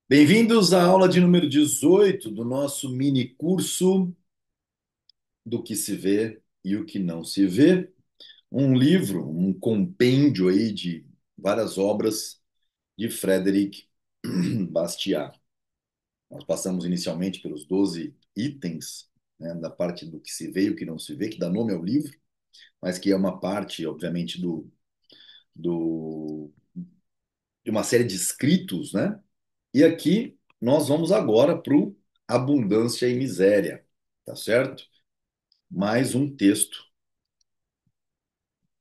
Bem-vindos à aula de número 18 do nosso mini curso do que se vê e o que não se vê. Um livro, um compêndio aí de várias obras de Frederic Bastiat. Nós passamos inicialmente pelos 12 itens, né, da parte do que se vê e o que não se vê, que dá nome ao livro, mas que é uma parte, obviamente, do, de uma série de escritos, né? E aqui nós vamos agora para o Abundância e Miséria, tá certo? Mais um texto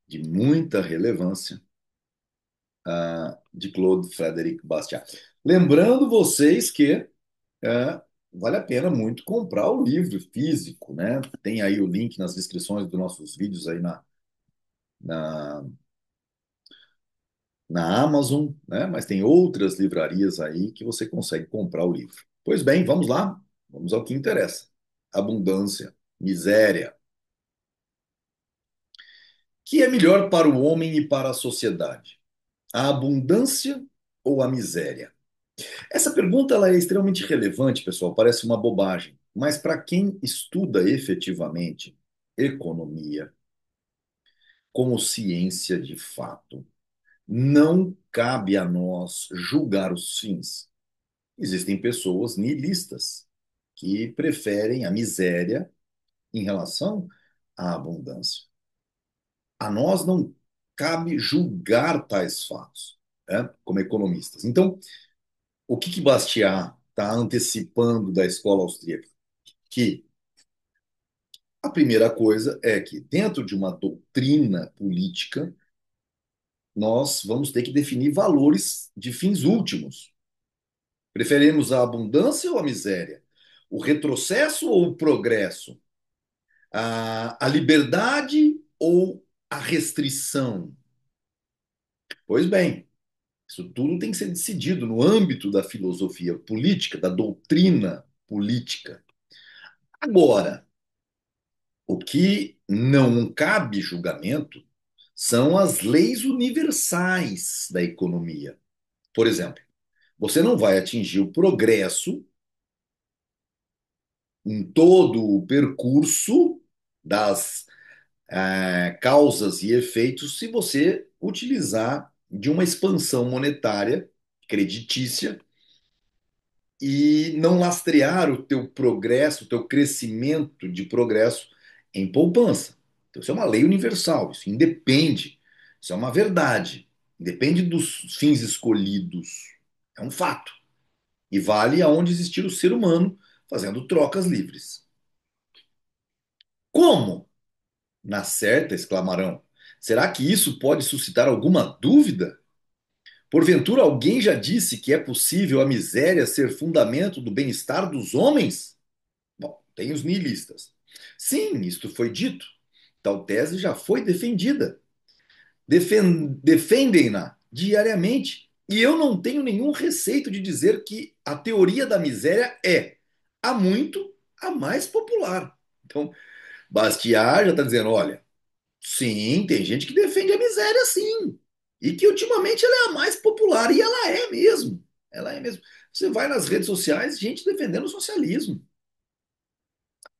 de muita relevância, de Claude Frederic Bastiat. Lembrando vocês que vale a pena muito comprar o livro físico, né? Tem aí o link nas descrições dos nossos vídeos aí na, na Amazon, né? Mas tem outras livrarias aí que você consegue comprar o livro. Pois bem, vamos lá, vamos ao que interessa. Abundância, miséria. Que é melhor para o homem e para a sociedade? A abundância ou a miséria? Essa pergunta ela é extremamente relevante, pessoal, parece uma bobagem, mas para quem estuda efetivamente economia como ciência de fato, não cabe a nós julgar os fins. Existem pessoas nihilistas que preferem a miséria em relação à abundância. A nós não cabe julgar tais fatos, né, como economistas. Então, o que Bastiat está antecipando da escola austríaca? Que a primeira coisa é que, dentro de uma doutrina política, nós vamos ter que definir valores de fins últimos. Preferimos a abundância ou a miséria? O retrocesso ou o progresso? A liberdade ou a restrição? Pois bem, isso tudo tem que ser decidido no âmbito da filosofia política, da doutrina política. Agora, o que não cabe julgamento são as leis universais da economia. Por exemplo, você não vai atingir o progresso em todo o percurso das causas e efeitos se você utilizar de uma expansão monetária creditícia e não lastrear o teu progresso, o teu crescimento de progresso em poupança. Então, isso é uma lei universal, isso independe, isso é uma verdade, independe dos fins escolhidos, é um fato. E vale aonde existir o ser humano fazendo trocas livres. Como? Na certa, exclamarão. Será que isso pode suscitar alguma dúvida? Porventura alguém já disse que é possível a miséria ser fundamento do bem-estar dos homens? Bom, tem os nihilistas. Sim, isto foi dito. Tal tese já foi defendida. Defendem-na diariamente. E eu não tenho nenhum receio de dizer que a teoria da miséria é, há muito, a mais popular. Então, Bastiat já está dizendo: olha, sim, tem gente que defende a miséria, sim. E que ultimamente ela é a mais popular. E ela é mesmo. Ela é mesmo. Você vai nas redes sociais, gente defendendo o socialismo.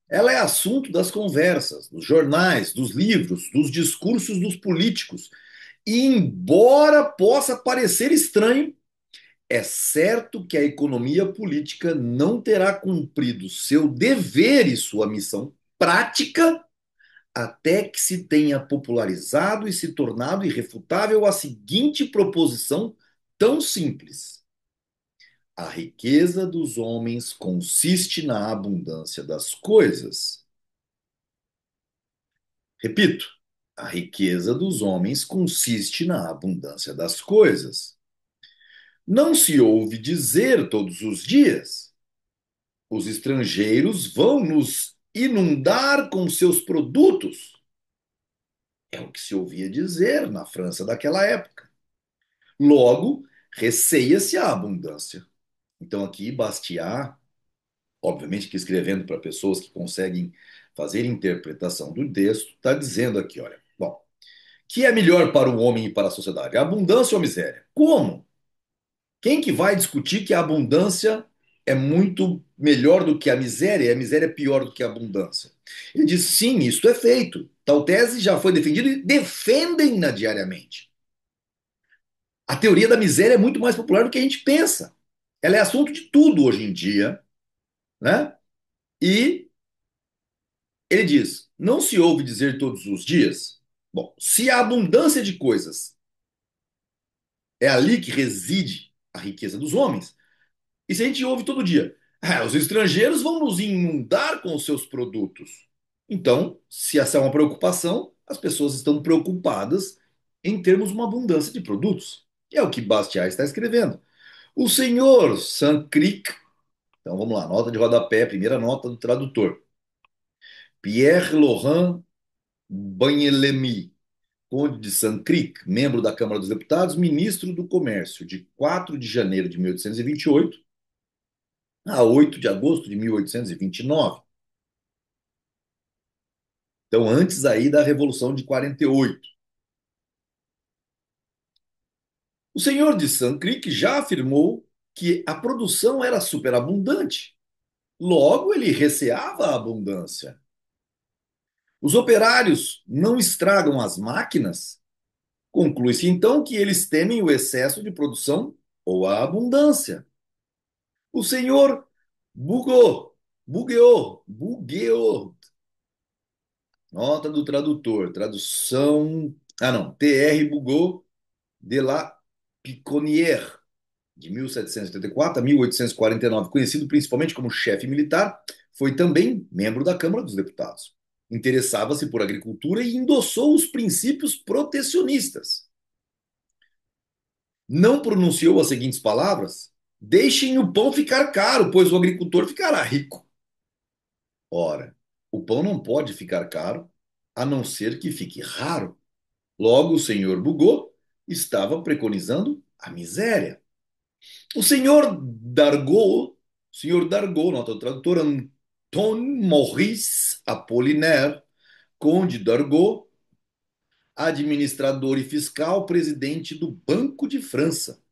Ela é assunto das conversas, dos jornais, dos livros, dos discursos dos políticos. E, embora possa parecer estranho, é certo que a economia política não terá cumprido seu dever e sua missão prática até que se tenha popularizado e se tornado irrefutável a seguinte proposição tão simples: a riqueza dos homens consiste na abundância das coisas. Repito, a riqueza dos homens consiste na abundância das coisas. Não se ouve dizer todos os dias: os estrangeiros vão nos inundar com seus produtos. É o que se ouvia dizer na França daquela época. Logo, receia-se a abundância. Então, aqui, Bastiat, obviamente que escrevendo para pessoas que conseguem fazer interpretação do texto, está dizendo aqui: olha, bom, que é melhor para o homem e para a sociedade? A abundância ou a miséria? Como? Quem que vai discutir que a abundância é muito melhor do que a miséria e a miséria é pior do que a abundância? Ele diz: sim, isso é feito. Tal tese já foi defendida e defendem-na diariamente. A teoria da miséria é muito mais popular do que a gente pensa. Ela é assunto de tudo hoje em dia, né? E ele diz: não se ouve dizer todos os dias. Bom, se a abundância de coisas é ali que reside a riqueza dos homens, e se a gente ouve todo dia, os estrangeiros vão nos inundar com os seus produtos. Então, se essa é uma preocupação, as pessoas estão preocupadas em termos uma abundância de produtos. É o que Bastiat está escrevendo. O senhor Saint-Cric, então vamos lá, nota de rodapé, primeira nota do tradutor. Pierre Laurent Banhelemy, Conde de Saint-Cric, membro da Câmara dos Deputados, ministro do Comércio, de 4 de janeiro de 1828 a 8 de agosto de 1829. Então, antes aí da Revolução de 48. O senhor de Saint-Cric já afirmou que a produção era superabundante. Logo, ele receava a abundância. Os operários não estragam as máquinas? Conclui-se então que eles temem o excesso de produção ou a abundância. O senhor Bugueot, nota do tradutor, tradução. Ah, não, T.R. Bugot de la Piconnière, de 1784 a 1849, conhecido principalmente como chefe militar, foi também membro da Câmara dos Deputados. Interessava-se por agricultura e endossou os princípios protecionistas. Não pronunciou as seguintes palavras: deixem o pão ficar caro, pois o agricultor ficará rico. Ora, o pão não pode ficar caro, a não ser que fique raro. Logo, o senhor Bugot estava preconizando a miséria. O senhor Dargaud, nota do tradutor, Antoine Maurice Apollinaire, conde d'Argot, administrador e fiscal, presidente do Banco de França,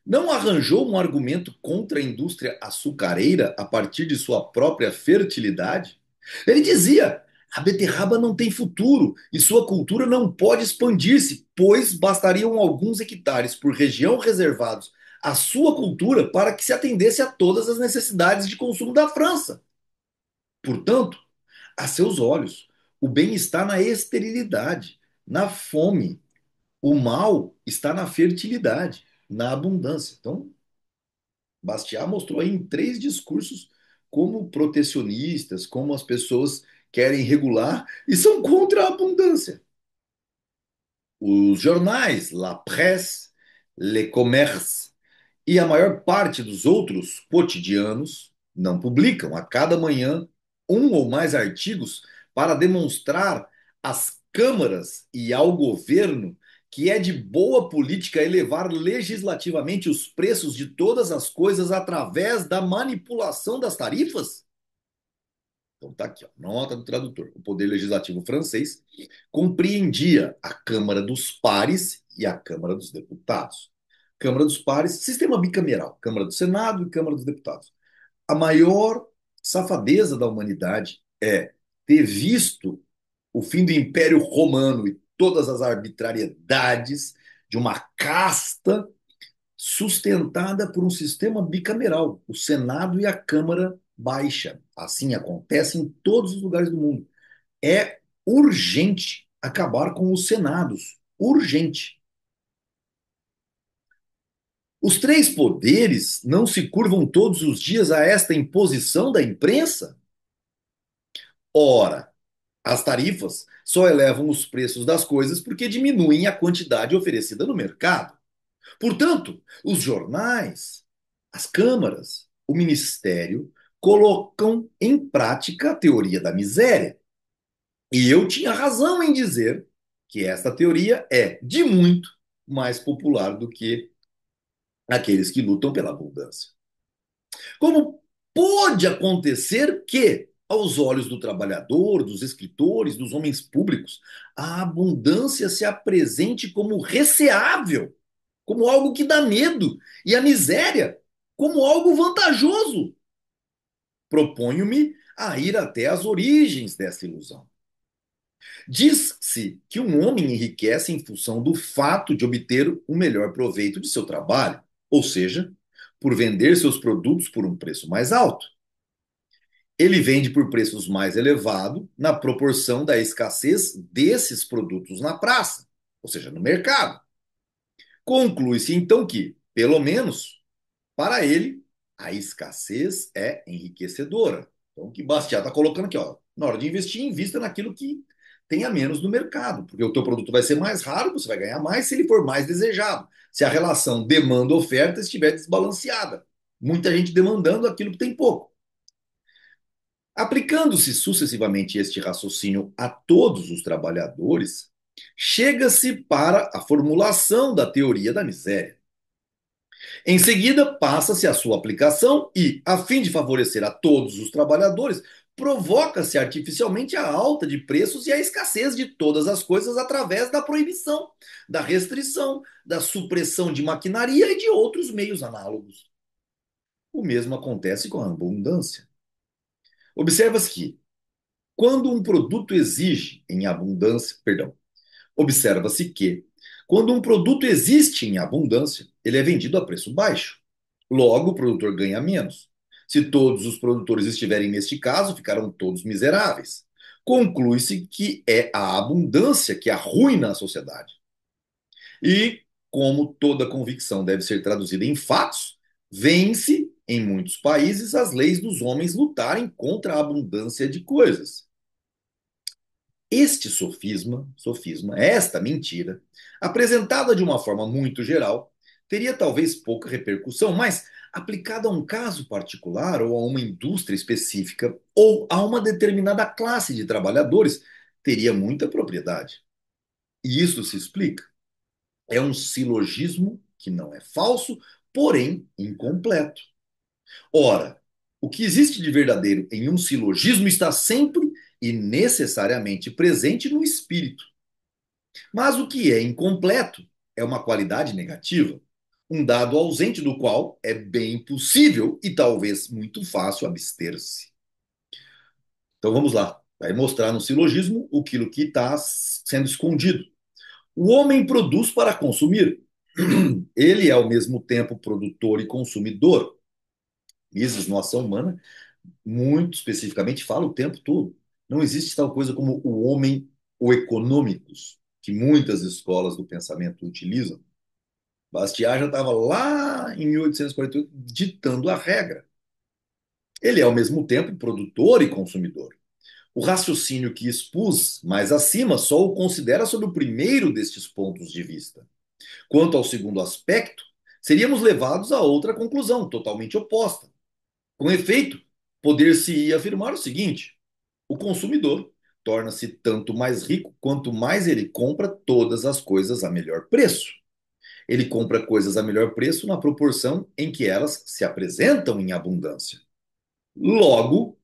não arranjou um argumento contra a indústria açucareira a partir de sua própria fertilidade? Ele dizia: a beterraba não tem futuro e sua cultura não pode expandir-se, pois bastariam alguns hectares por região reservados à sua cultura para que se atendesse a todas as necessidades de consumo da França. Portanto, a seus olhos, o bem está na esterilidade, na fome. O mal está na fertilidade, na abundância. Então, Bastiat mostrou aí em 3 discursos como protecionistas, como as pessoas querem regular e são contra a abundância. Os jornais, La Presse, Le Commerce e a maior parte dos outros cotidianos não publicam a cada manhã um ou mais artigos para demonstrar às câmaras e ao governo que é de boa política elevar legislativamente os preços de todas as coisas através da manipulação das tarifas? Então tá aqui, ó, nota do tradutor. O poder legislativo francês compreendia a Câmara dos Pares e a Câmara dos Deputados. Câmara dos Pares, sistema bicameral, Câmara do Senado e Câmara dos Deputados. A maior safadeza da humanidade é ter visto o fim do Império Romano e todas as arbitrariedades de uma casta sustentada por um sistema bicameral, o Senado e a Câmara Baixa. Assim acontece em todos os lugares do mundo. É urgente acabar com os senados. Urgente. Os 3 poderes não se curvam todos os dias a esta imposição da imprensa? Ora, as tarifas só elevam os preços das coisas porque diminuem a quantidade oferecida no mercado. Portanto, os jornais, as câmaras, o ministério colocam em prática a teoria da miséria. E eu tinha razão em dizer que esta teoria é, de muito, mais popular do que aqueles que lutam pela abundância. Como pode acontecer que, aos olhos do trabalhador, dos escritores, dos homens públicos, a abundância se apresente como receável? como algo que dá medo, e a miséria como algo vantajoso. Proponho-me a ir até as origens dessa ilusão. Diz-se que um homem enriquece em função do fato de obter o melhor proveito de seu trabalho, ou seja, por vender seus produtos por um preço mais alto. Ele vende por preços mais elevados na proporção da escassez desses produtos na praça, ou seja, no mercado. Conclui-se então que, pelo menos, para ele, a escassez é enriquecedora. Então, o que Bastiat está colocando aqui, ó, na hora de investir, invista naquilo que tenha menos no mercado, porque o teu produto vai ser mais raro, você vai ganhar mais se ele for mais desejado. Se a relação demanda-oferta estiver desbalanceada. Muita gente demandando aquilo que tem pouco. Aplicando-se sucessivamente este raciocínio a todos os trabalhadores, chega-se para a formulação da teoria da miséria. Em seguida, passa-se a sua aplicação e, a fim de favorecer a todos os trabalhadores, provoca-se artificialmente a alta de preços e a escassez de todas as coisas através da proibição, da restrição, da supressão de maquinaria e de outros meios análogos. O mesmo acontece com a abundância. Observa-se que, quando um produto exige em abundância, perdão, observa-se que, quando um produto existe em abundância, ele é vendido a preço baixo. Logo, o produtor ganha menos. Se todos os produtores estiverem neste caso, ficarão todos miseráveis. Conclui-se que é a abundância que arruína a sociedade. E, como toda convicção deve ser traduzida em fatos, vence em muitos países as leis dos homens lutarem contra a abundância de coisas. Este sofisma, esta mentira, apresentada de uma forma muito geral, teria talvez pouca repercussão, mas aplicada a um caso particular ou a uma indústria específica ou a uma determinada classe de trabalhadores, teria muita propriedade. E isso se explica. É um silogismo que não é falso, porém incompleto. Ora, o que existe de verdadeiro em um silogismo está sempre e necessariamente presente no espírito. Mas o que é incompleto é uma qualidade negativa, um dado ausente do qual é bem possível e talvez muito fácil abster-se. Então vamos lá. Vai mostrar no silogismo aquilo que está sendo escondido. O homem produz para consumir. Ele é ao mesmo tempo produtor e consumidor. Mises no Ação Humana, muito especificamente, fala o tempo todo. Não existe tal coisa como o homem o econômicos, que muitas escolas do pensamento utilizam. Bastiat já estava lá em 1848 ditando a regra. Ele é, ao mesmo tempo, produtor e consumidor. O raciocínio que expus mais acima só o considera sob o primeiro destes pontos de vista. Quanto ao segundo aspecto, seríamos levados a outra conclusão, totalmente oposta. Com efeito, poder-se afirmar o seguinte: o consumidor torna-se tanto mais rico quanto mais ele compra todas as coisas a melhor preço. Ele compra coisas a melhor preço na proporção em que elas se apresentam em abundância. Logo,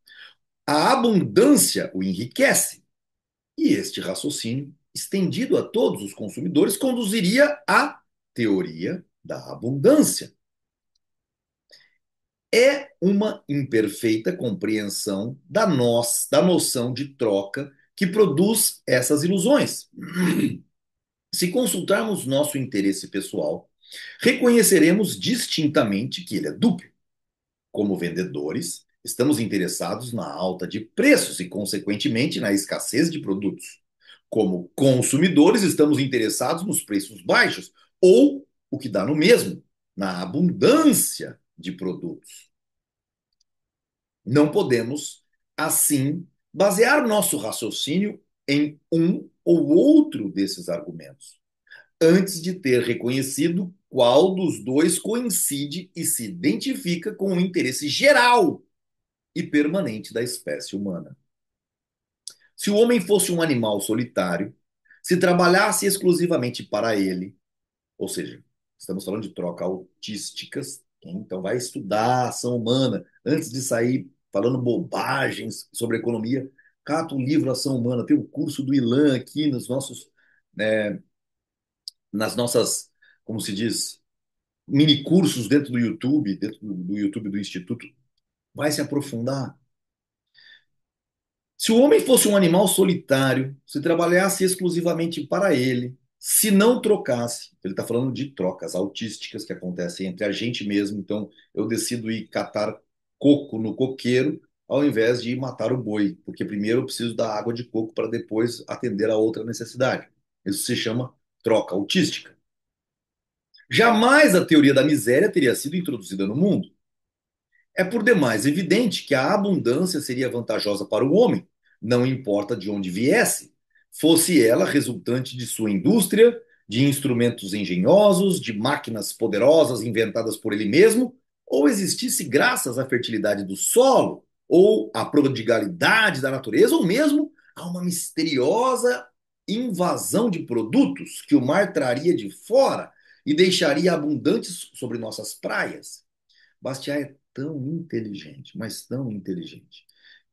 a abundância o enriquece. E este raciocínio, estendido a todos os consumidores, conduziria à teoria da abundância. É uma imperfeita compreensão da noção de troca que produz essas ilusões. Se consultarmos nosso interesse pessoal, reconheceremos distintamente que ele é duplo. Como vendedores, estamos interessados na alta de preços e, consequentemente, na escassez de produtos. Como consumidores, estamos interessados nos preços baixos ou, o que dá no mesmo, na abundância de produtos. Não podemos, assim, basear nosso raciocínio em um ou outro desses argumentos, antes de ter reconhecido qual dos dois coincide e se identifica com o interesse geral e permanente da espécie humana. Se o homem fosse um animal solitário, se trabalhasse exclusivamente para ele, ou seja, estamos falando de troca autísticas, então vai estudar a ação humana antes de sair falando bobagens sobre economia. Cata o livro Ação Humana, tem o curso do Ilan aqui nos nossos, né, nas nossas como se diz, mini cursos dentro do YouTube do Instituto, vai se aprofundar. Se o homem fosse um animal solitário, se trabalhasse exclusivamente para ele, se não trocasse, ele está falando de trocas autísticas que acontecem entre a gente mesmo, então eu decido ir catar coco no coqueiro ao invés de ir matar o boi, porque primeiro eu preciso da água de coco para depois atender a outra necessidade. Isso se chama troca autística. Jamais a teoria da miséria teria sido introduzida no mundo. É por demais evidente que a abundância seria vantajosa para o homem, não importa de onde viesse, fosse ela resultante de sua indústria, de instrumentos engenhosos, de máquinas poderosas inventadas por ele mesmo, ou existisse graças à fertilidade do solo, ou à prodigalidade da natureza, ou mesmo a uma misteriosa invasão de produtos que o mar traria de fora e deixaria abundantes sobre nossas praias. Bastiat é tão inteligente, mas tão inteligente,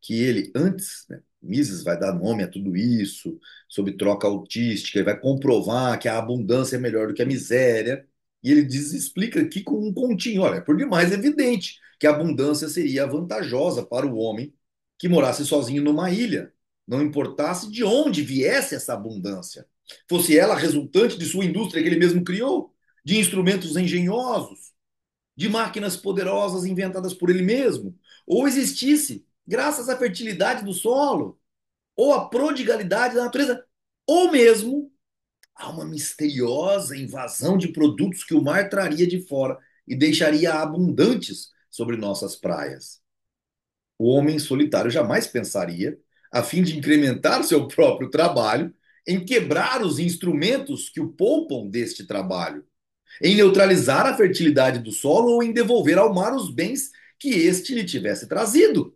que ele, antes, né, Mises vai dar nome a tudo isso, sobre troca autística, ele vai comprovar que a abundância é melhor do que a miséria, e ele diz, explica aqui com um pontinho, olha, é por demais evidente que a abundância seria vantajosa para o homem que morasse sozinho numa ilha, não importasse de onde viesse essa abundância, fosse ela resultante de sua indústria que ele mesmo criou, de instrumentos engenhosos, de máquinas poderosas inventadas por ele mesmo, ou existisse, graças à fertilidade do solo, ou à prodigalidade da natureza, ou mesmo a uma misteriosa invasão de produtos que o mar traria de fora e deixaria abundantes sobre nossas praias. O homem solitário jamais pensaria, a fim de incrementar seu próprio trabalho, em quebrar os instrumentos que o poupam deste trabalho, em neutralizar a fertilidade do solo ou em devolver ao mar os bens que este lhe tivesse trazido.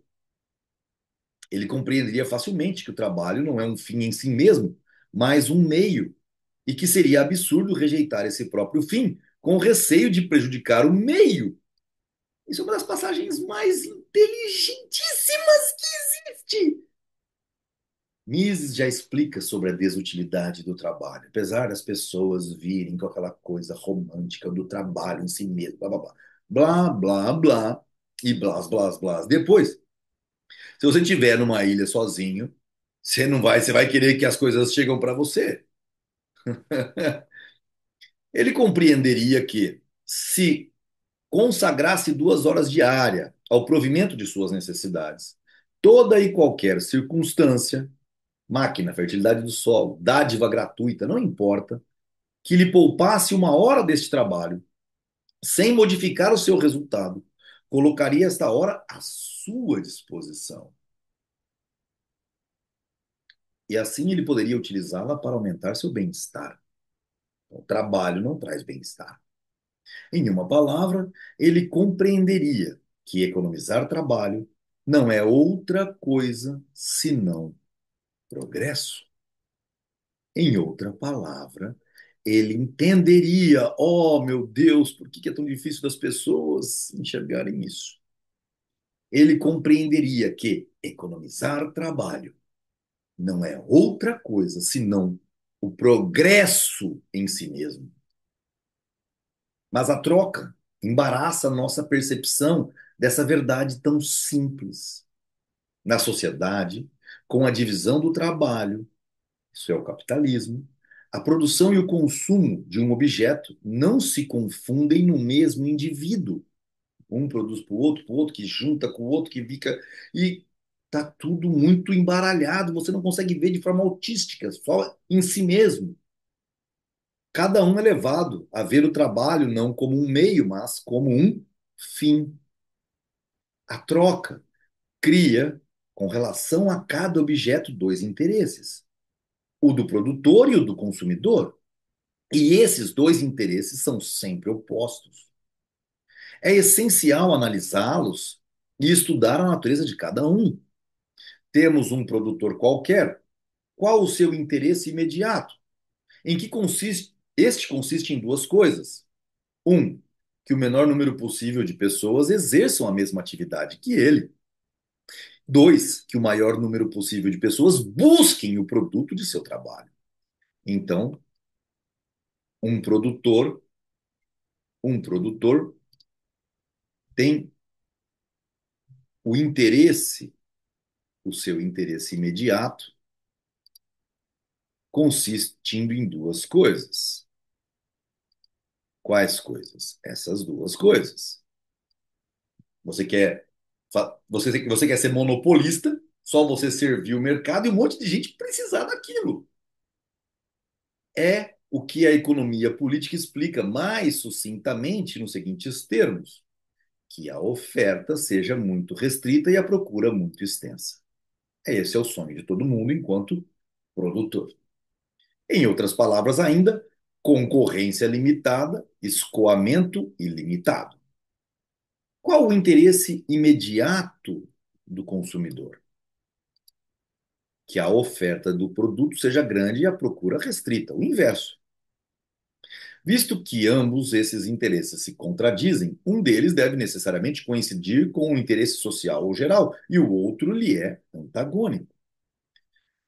Ele compreenderia facilmente que o trabalho não é um fim em si mesmo, mas um meio, e que seria absurdo rejeitar esse próprio fim com receio de prejudicar o meio. Isso é uma das passagens mais inteligentíssimas que existe. Mises já explica sobre a desutilidade do trabalho, apesar das pessoas virem com aquela coisa romântica do trabalho em si mesmo, blá blá blá, blá blá blá e blás blás blás. Depois, se você estiver numa ilha sozinho, você vai querer que as coisas chegam para você. Ele compreenderia que se consagrasse 2 horas diárias ao provimento de suas necessidades, toda e qualquer circunstância, máquina, fertilidade do solo, dádiva gratuita, não importa, que lhe poupasse 1 hora deste trabalho, sem modificar o seu resultado, colocaria esta hora à sua disposição. E assim ele poderia utilizá-la para aumentar seu bem-estar. O trabalho não traz bem-estar. Em uma palavra, ele compreenderia que economizar trabalho não é outra coisa senão progresso. Em outra palavra, ele entenderia, oh meu Deus, por que é tão difícil das pessoas enxergarem isso? Ele compreenderia que economizar trabalho não é outra coisa senão o progresso em si mesmo. Mas a troca embaraça a nossa percepção dessa verdade tão simples. Na sociedade, com a divisão do trabalho, isso é o capitalismo, a produção e o consumo de um objeto não se confundem no mesmo indivíduo. Um produz para o outro, que junta com o outro, que fica. E tá tudo muito embaralhado, você não consegue ver de forma autística, só em si mesmo. Cada um é levado a ver o trabalho não como um meio, mas como um fim. A troca cria, com relação a cada objeto, dois interesses: o do produtor e o do consumidor. E esses dois interesses são sempre opostos. É essencial analisá-los e estudar a natureza de cada um. Temos um produtor qualquer, qual o seu interesse imediato? Em que consiste? Este consiste em duas coisas. Um, que o menor número possível de pessoas exerçam a mesma atividade que ele. Dois, que o maior número possível de pessoas busquem o produto de seu trabalho. Então, um produtor Um produtor tem o interesse, o seu interesse imediato, consistindo em duas coisas. Quais coisas? Essas duas coisas. Você quer, você quer ser monopolista, só você servir o mercado e um monte de gente precisar daquilo. É o que a economia política explica mais sucintamente nos seguintes termos: que a oferta seja muito restrita e a procura muito extensa. Esse é o sonho de todo mundo enquanto produtor. Em outras palavras, ainda, concorrência limitada, escoamento ilimitado. Qual o interesse imediato do consumidor? Que a oferta do produto seja grande e a procura restrita. O inverso. Visto que ambos esses interesses se contradizem, um deles deve necessariamente coincidir com o interesse social ou geral e o outro lhe é antagônico.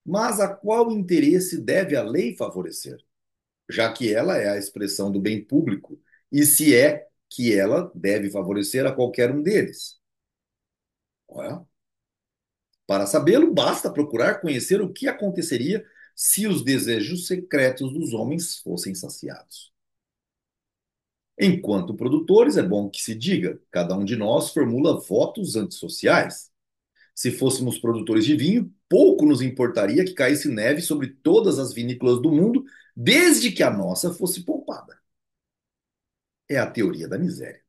Mas a qual interesse deve a lei favorecer? Já que ela é a expressão do bem público, e se é que ela deve favorecer a qualquer um deles. Ora, para sabê-lo, basta procurar conhecer o que aconteceria se os desejos secretos dos homens fossem saciados. Enquanto produtores, é bom que se diga, cada um de nós formula votos antissociais. Se fôssemos produtores de vinho, pouco nos importaria que caísse neve sobre todas as vinícolas do mundo, desde que a nossa fosse poupada. É a teoria da miséria.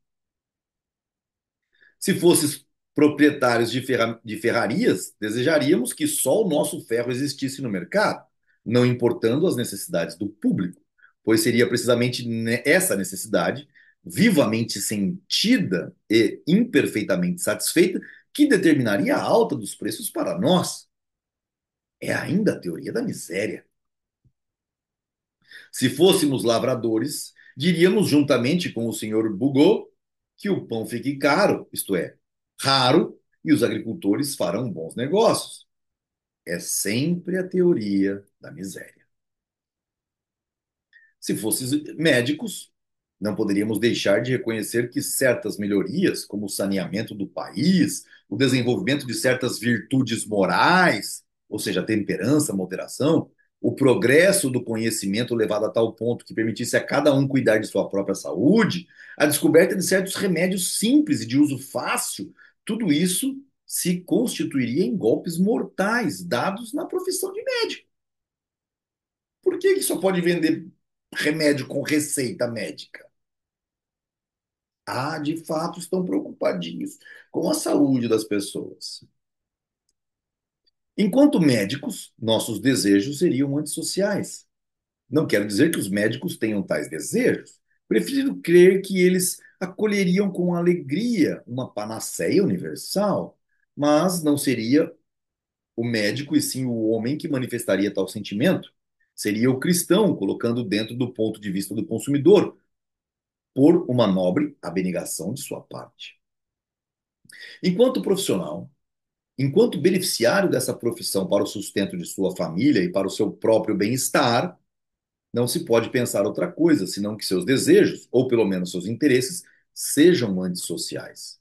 Se fosses proprietários de ferrarias, desejaríamos que só o nosso ferro existisse no mercado, não importando as necessidades do público, pois seria precisamente essa necessidade, vivamente sentida e imperfeitamente satisfeita, que determinaria a alta dos preços para nós. É ainda a teoria da miséria. Se fôssemos lavradores, diríamos juntamente com o senhor Bugot que o pão fique caro, isto é, raro, e os agricultores farão bons negócios. É sempre a teoria da miséria. Se fossem médicos, não poderíamos deixar de reconhecer que certas melhorias, como o saneamento do país, o desenvolvimento de certas virtudes morais, ou seja, a temperança, a moderação, o progresso do conhecimento levado a tal ponto que permitisse a cada um cuidar de sua própria saúde, a descoberta de certos remédios simples e de uso fácil, tudo isso se constituiria em golpes mortais dados na profissão de médico. Por que só pode vender remédio com receita médica? Ah, de fato, estão preocupadinhos com a saúde das pessoas. Enquanto médicos, nossos desejos seriam antissociais. Não quero dizer que os médicos tenham tais desejos. Prefiro crer que eles acolheriam com alegria uma panaceia universal, mas não seria o médico e sim o homem que manifestaria tal sentimento. Seria o cristão, colocando dentro do ponto de vista do consumidor, por uma nobre abnegação de sua parte. Enquanto profissional, enquanto beneficiário dessa profissão para o sustento de sua família e para o seu próprio bem-estar, não se pode pensar outra coisa senão que seus desejos, ou pelo menos seus interesses, sejam antissociais.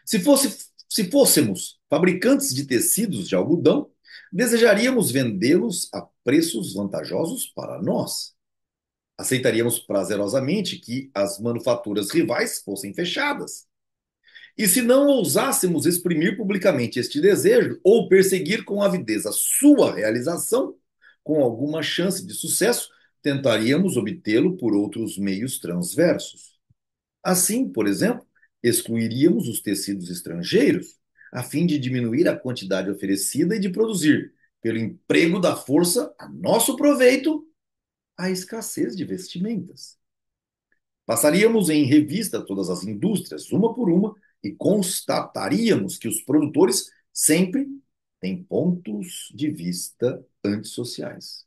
Se, fosse, se fôssemos fabricantes de tecidos de algodão, desejaríamos vendê-los a preços vantajosos para nós. Aceitaríamos prazerosamente que as manufaturas rivais fossem fechadas. E se não ousássemos exprimir publicamente este desejo ou perseguir com avidez a sua realização, com alguma chance de sucesso, tentaríamos obtê-lo por outros meios transversos. Assim, por exemplo, excluiríamos os tecidos estrangeiros, a fim de diminuir a quantidade oferecida e de produzir, pelo emprego da força a nosso proveito, a escassez de vestimentas. Passaríamos em revista todas as indústrias, uma por uma, e constataríamos que os produtores sempre têm pontos de vista antissociais.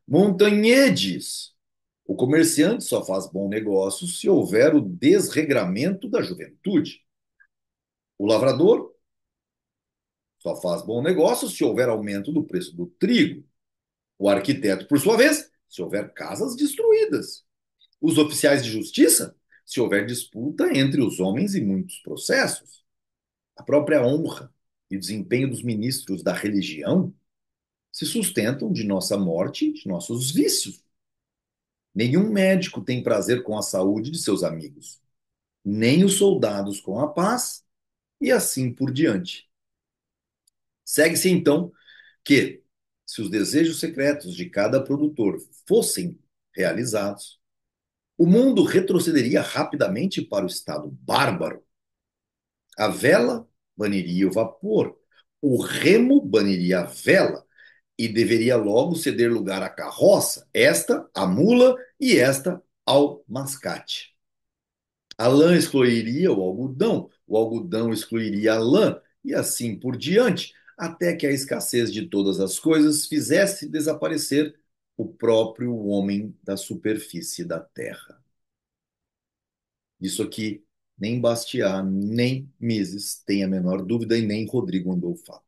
Montagnier diz: o comerciante só faz bom negócio se houver o desregramento da juventude. O lavrador só faz bom negócio se houver aumento do preço do trigo. O arquiteto, por sua vez, se houver casas destruídas. Os oficiais de justiça, se houver disputa entre os homens e muitos processos. A própria honra e o desempenho dos ministros da religião se sustentam de nossa morte, de nossos vícios. Nenhum médico tem prazer com a saúde de seus amigos, nem os soldados com a paz, e assim por diante. Segue-se então que, se os desejos secretos de cada produtor fossem realizados, o mundo retrocederia rapidamente para o estado bárbaro. A vela baniria o vapor, o remo baniria a vela e deveria logo ceder lugar à carroça, esta à mula e esta ao mascate. A lã excluiria o algodão excluiria a lã, e assim por diante, até que a escassez de todas as coisas fizesse desaparecer o próprio homem da superfície da terra. Isso aqui nem Bastiat, nem Mises têm a menor dúvida e nem Rodrigo Andolfo.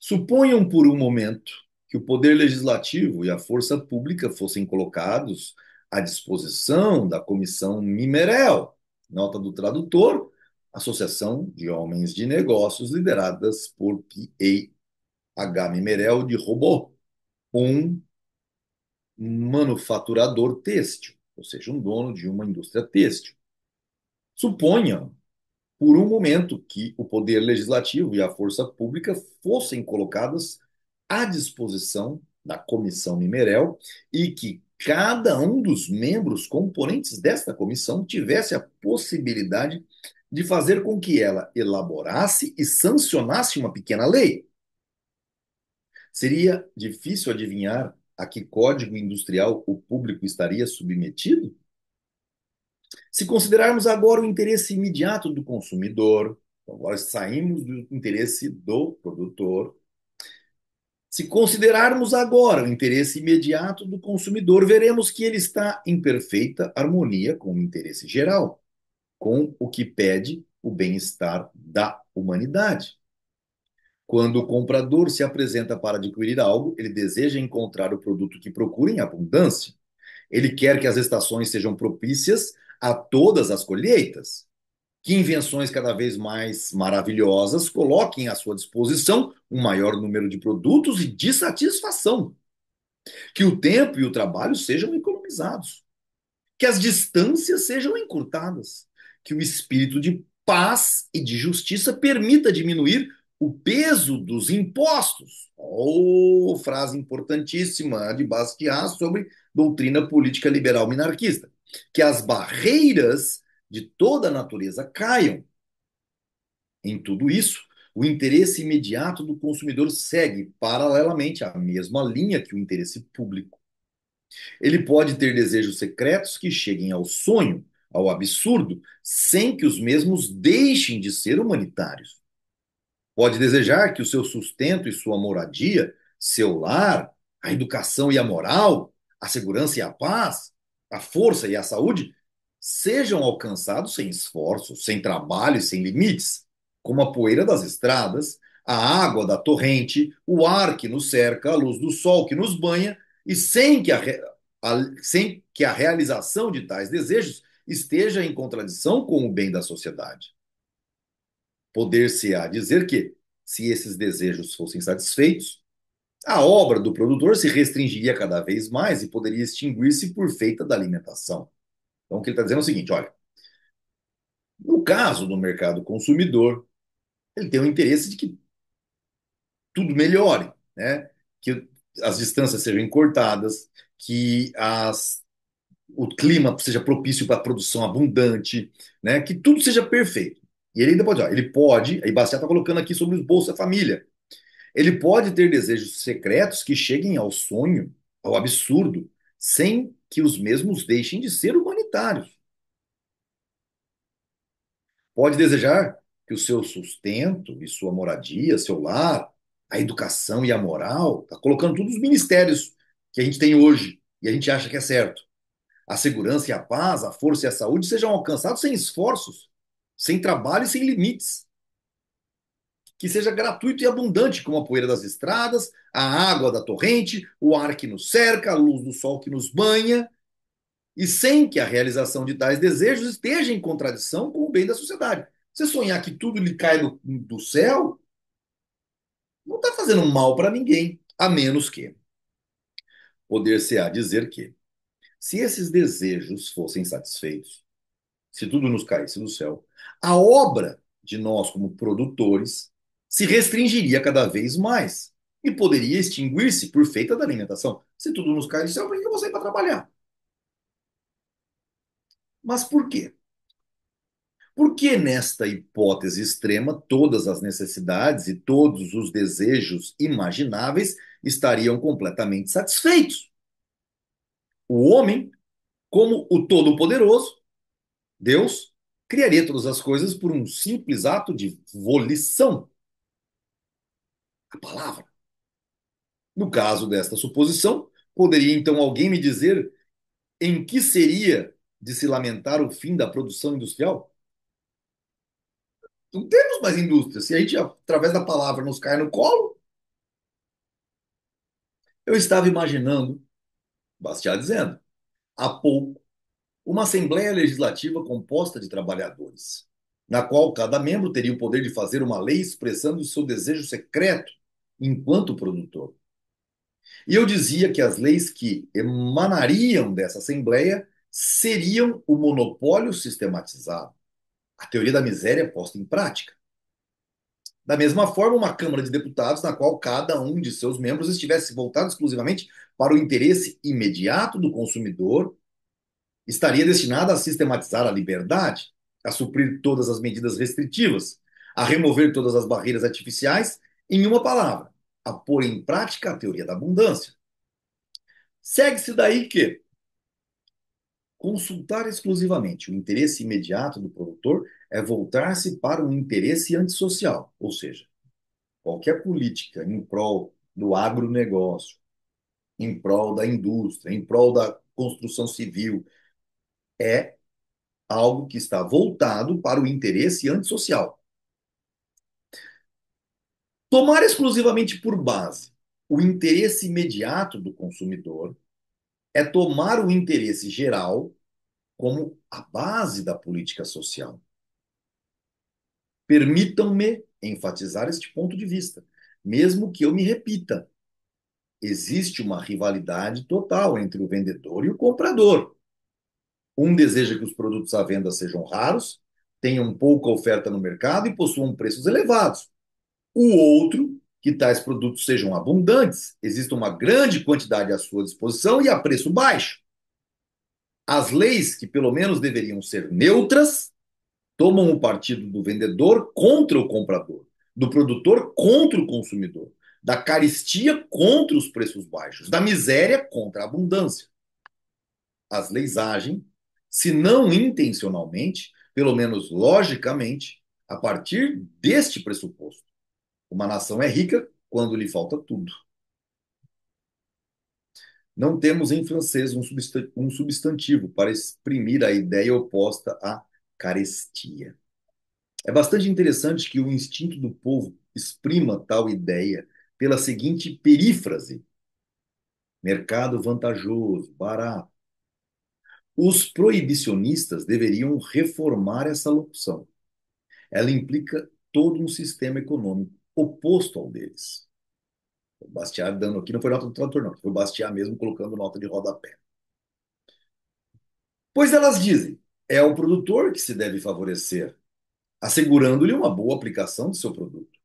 Suponham por um momento que o poder legislativo e a força pública fossem colocados à disposição da Comissão Mimerel, nota do tradutor, Associação de Homens de Negócios lideradas por P.A.H. Mimerel de Robot, um manufaturador têxtil, ou seja, um dono de uma indústria têxtil. Suponham por um momento que o poder legislativo e a força pública fossem colocadas à disposição da Comissão Mimerel e que cada um dos membros componentes desta comissão tivesse a possibilidade de fazer com que ela elaborasse e sancionasse uma pequena lei. Seria difícil adivinhar a que código industrial o público estaria submetido? Se considerarmos agora o interesse imediato do consumidor, então agora saímos do interesse do produtor. Se considerarmos agora o interesse imediato do consumidor, veremos que ele está em perfeita harmonia com o interesse geral, com o que pede o bem-estar da humanidade. Quando o comprador se apresenta para adquirir algo, ele deseja encontrar o produto que procura em abundância. Ele quer que as estações sejam propícias a todas as colheitas, que invenções cada vez mais maravilhosas coloquem à sua disposição um maior número de produtos e de satisfação, que o tempo e o trabalho sejam economizados, que as distâncias sejam encurtadas, que o espírito de paz e de justiça permita diminuir o peso dos impostos. Oh, frase importantíssima de Bastiat sobre doutrina política liberal minarquista. Que as barreiras de toda a natureza caiam. Em tudo isso, o interesse imediato do consumidor segue paralelamente a mesma linha que o interesse público. Ele pode ter desejos secretos que cheguem ao sonho, ao absurdo, sem que os mesmos deixem de ser humanitários. Pode desejar que o seu sustento e sua moradia, seu lar, a educação e a moral, a segurança e a paz, a força e a saúde sejam alcançados sem esforço, sem trabalho e sem limites, como a poeira das estradas, a água da torrente, o ar que nos cerca, a luz do sol que nos banha, e sem que a realização de tais desejos esteja em contradição com o bem da sociedade. Poder-se-á dizer que, se esses desejos fossem satisfeitos, a obra do produtor se restringiria cada vez mais e poderia extinguir-se por feita da alimentação. Então, o que ele está dizendo é o seguinte: olha, no caso do mercado consumidor, ele tem o interesse de que tudo melhore, né? Que as distâncias sejam encurtadas, que o clima seja propício para a produção abundante, né? Que tudo seja perfeito. E ele ainda pode, ó, ele pode, aí Bastiat está colocando aqui sobre os Bolsa Família, ele pode ter desejos secretos que cheguem ao sonho, ao absurdo, sem que os mesmos deixem de ser humanitários. Pode desejar que o seu sustento e sua moradia, seu lar, a educação e a moral, está colocando todos os ministérios que a gente tem hoje e a gente acha que é certo. A segurança e a paz, a força e a saúde sejam alcançados sem esforços, sem trabalho e sem limites. Que seja gratuito e abundante, como a poeira das estradas, a água da torrente, o ar que nos cerca, a luz do sol que nos banha. e sem que a realização de tais desejos esteja em contradição com o bem da sociedade. Você sonhar que tudo lhe cai do céu, não está fazendo mal para ninguém, a menos que poder-se-á dizer que, se esses desejos fossem satisfeitos, se tudo nos caísse do céu, a obra de nós como produtores se restringiria cada vez mais e poderia extinguir-se por feita da alimentação. Se tudo nos cai do céu, por que eu vou sair para trabalhar? Mas por quê? Porque nesta hipótese extrema, todas as necessidades e todos os desejos imagináveis estariam completamente satisfeitos. O homem, como o Todo-Poderoso, Deus, criaria todas as coisas por um simples ato de volição. A palavra. No caso desta suposição, poderia então alguém me dizer em que seria de se lamentar o fim da produção industrial? Não temos mais indústria. Se a gente, através da palavra, nos cai no colo, eu estava imaginando, Bastiat dizendo, há pouco, uma Assembleia Legislativa composta de trabalhadores, na qual cada membro teria o poder de fazer uma lei expressando o seu desejo secreto enquanto produtor. E eu dizia que as leis que emanariam dessa Assembleia seriam o monopólio sistematizado, a teoria da miséria posta em prática. Da mesma forma, uma Câmara de Deputados na qual cada um de seus membros estivesse voltado exclusivamente para o interesse imediato do consumidor estaria destinada a sistematizar a liberdade, a suprir todas as medidas restritivas, a remover todas as barreiras artificiais, em uma palavra, a pôr em prática a teoria da abundância. Segue-se daí que consultar exclusivamente o interesse imediato do produtor é voltar-se para um interesse antissocial, ou seja, qualquer política em prol do agronegócio, em prol da indústria, em prol da construção civil, é algo que está voltado para o interesse antissocial. Tomar exclusivamente por base o interesse imediato do consumidor é tomar o interesse geral como a base da política social. Permitam-me enfatizar este ponto de vista, mesmo que eu me repita. Existe uma rivalidade total entre o vendedor e o comprador. Um deseja que os produtos à venda sejam raros, tenham pouca oferta no mercado e possuam preços elevados. O outro, que tais produtos sejam abundantes, exista uma grande quantidade à sua disposição e a preço baixo. As leis, que pelo menos deveriam ser neutras, tomam o partido do vendedor contra o comprador, do produtor contra o consumidor, da carestia contra os preços baixos, da miséria contra a abundância. As leis agem, se não intencionalmente, pelo menos logicamente, a partir deste pressuposto. Uma nação é rica quando lhe falta tudo. Não temos em francês um substantivo para exprimir a ideia oposta à carestia. É bastante interessante que o instinto do povo exprima tal ideia pela seguinte perífrase: mercado vantajoso, barato. Os proibicionistas deveriam reformar essa locução. Ela implica todo um sistema econômico oposto ao deles. O Bastiat dando aqui não foi nota do tradutor, não, foi o Bastiat mesmo colocando nota de rodapé. Pois elas dizem, é o produtor que se deve favorecer, assegurando-lhe uma boa aplicação de seu produto.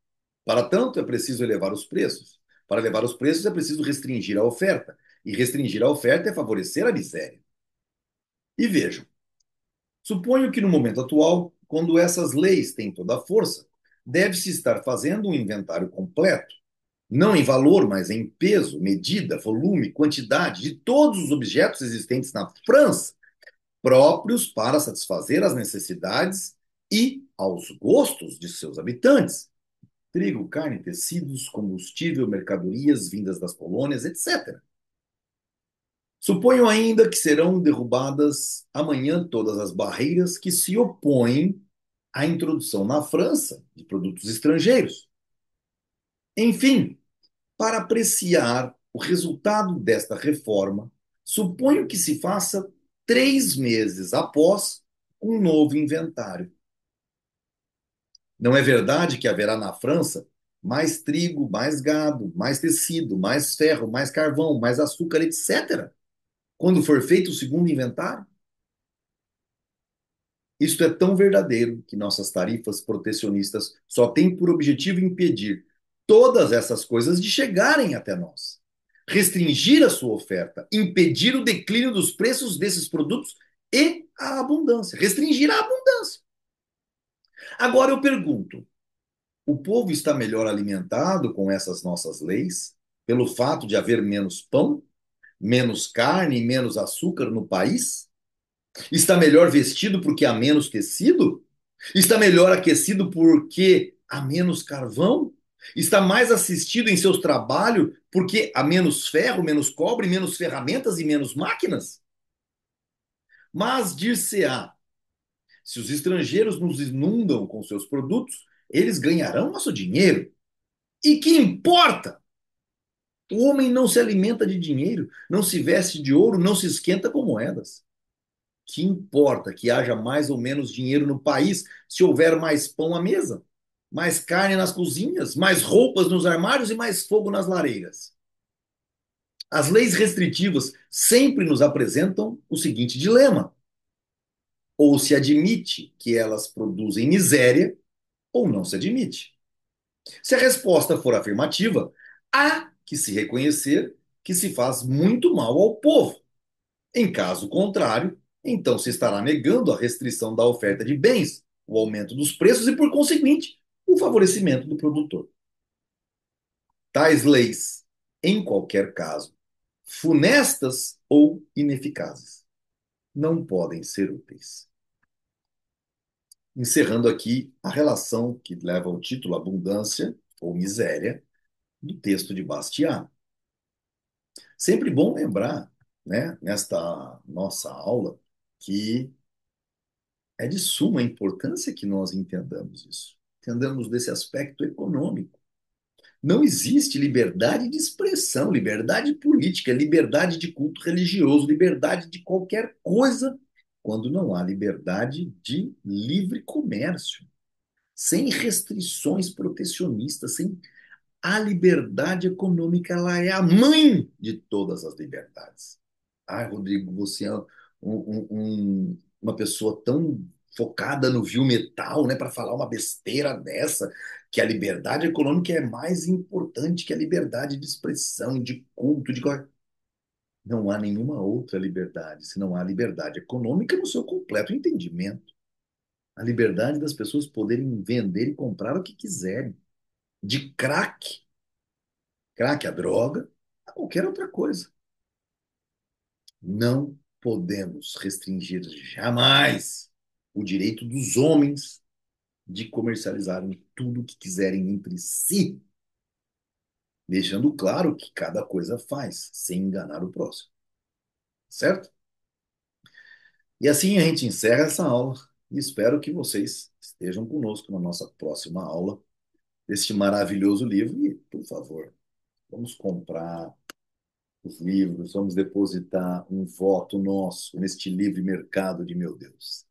Para tanto, é preciso elevar os preços. Para elevar os preços, é preciso restringir a oferta. E restringir a oferta é favorecer a miséria. E vejam, suponho que no momento atual, quando essas leis têm toda a força, deve-se estar fazendo um inventário completo, não em valor, mas em peso, medida, volume, quantidade de todos os objetos existentes na França, próprios para satisfazer as necessidades e aos gostos de seus habitantes. Trigo, carne, tecidos, combustível, mercadorias vindas das colônias, etc. Suponho ainda que serão derrubadas amanhã todas as barreiras que se opõem à introdução na França de produtos estrangeiros. Enfim, para apreciar o resultado desta reforma, suponho que se faça 3 meses após um novo inventário. Não é verdade que haverá na França mais trigo, mais gado, mais tecido, mais ferro, mais carvão, mais açúcar, etc., quando for feito o segundo inventário? Isto é tão verdadeiro que nossas tarifas protecionistas só têm por objetivo impedir todas essas coisas de chegarem até nós. Restringir a sua oferta, impedir o declínio dos preços desses produtos e a abundância. Restringir a abundância. Agora eu pergunto: o povo está melhor alimentado com essas nossas leis? Pelo fato de haver menos pão, menos carne e menos açúcar no país? Está melhor vestido porque há menos tecido? Está melhor aquecido porque há menos carvão? Está mais assistido em seus trabalhos porque há menos ferro, menos cobre, menos ferramentas e menos máquinas? Mas dir-se-á, se os estrangeiros nos inundam com seus produtos, eles ganharão nosso dinheiro. E que importa? O homem não se alimenta de dinheiro, não se veste de ouro, não se esquenta com moedas. Que importa que haja mais ou menos dinheiro no país se houver mais pão à mesa, mais carne nas cozinhas, mais roupas nos armários e mais fogo nas lareiras? As leis restritivas sempre nos apresentam o seguinte dilema: ou se admite que elas produzem miséria, ou não se admite. Se a resposta for afirmativa, há que se reconhecer que se faz muito mal ao povo. Em caso contrário, então se estará negando a restrição da oferta de bens, o aumento dos preços e, por conseguinte, o favorecimento do produtor. Tais leis, em qualquer caso, funestas ou ineficazes, não podem ser úteis. Encerrando aqui a relação que leva ao título Abundância ou Miséria do texto de Bastiat. Sempre bom lembrar, né, nesta nossa aula, que é de suma importância que nós entendamos isso. Entendamos desse aspecto econômico. Não existe liberdade de expressão, liberdade política, liberdade de culto religioso, liberdade de qualquer coisa, quando não há liberdade de livre comércio, sem restrições protecionistas, sem a liberdade econômica, ela é a mãe de todas as liberdades. Ai, Rodrigo, você é uma pessoa tão focada no viu metal, né, para falar uma besteira dessa, que a liberdade econômica é mais importante que a liberdade de expressão, de culto, de... Não há nenhuma outra liberdade, se não há liberdade econômica no seu completo entendimento. A liberdade das pessoas poderem vender e comprar o que quiserem. De crack a droga, a qualquer outra coisa. Não podemos restringir jamais o direito dos homens de comercializarem tudo o que quiserem entre si, deixando claro que cada coisa faz, sem enganar o próximo, certo? E assim a gente encerra essa aula e espero que vocês estejam conosco na nossa próxima aula deste maravilhoso livro. E, por favor, vamos comprar os livros, vamos depositar um voto nosso neste livre mercado de meu Deus.